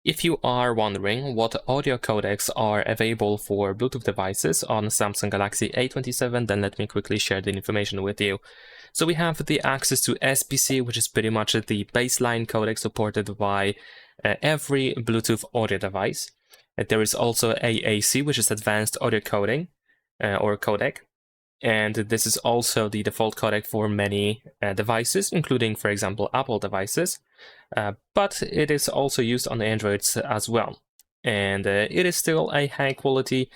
If you are wondering what audio codecs are available for Bluetooth devices on Samsung Galaxy A27, then let me quickly share the information with you. So we have the access to SBC, which is pretty much the baseline codec supported by every Bluetooth audio device. There is also AAC, which is Advanced Audio Coding or Codec. And this is also the default codec for many devices, including, for example, Apple devices. But it is also used on Androids as well. And it is still a high quality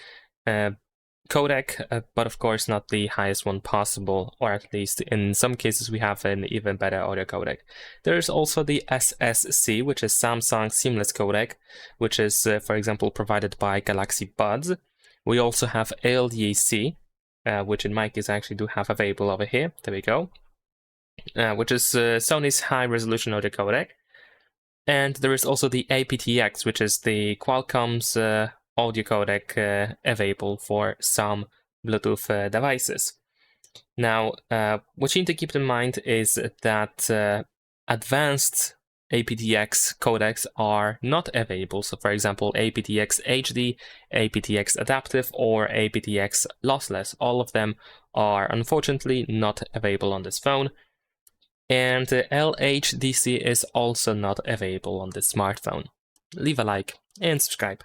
codec, but of course not the highest one possible, or at least in some cases we have an even better audio codec. There is also the SSC, which is Samsung Seamless Codec, which is, for example, provided by Galaxy Buds. We also have LDAC, which in my case I actually do have available over here. There we go. Which is Sony's high-resolution audio codec. And there is also the aptX, which is the Qualcomm's audio codec available for some Bluetooth devices. Now, what you need to keep in mind is that advanced aptX codecs are not available. So, for example, aptX HD, aptX Adaptive, or aptX Lossless. All of them are unfortunately not available on this phone. And LHDC is also not available on this smartphone. Leave a like and subscribe.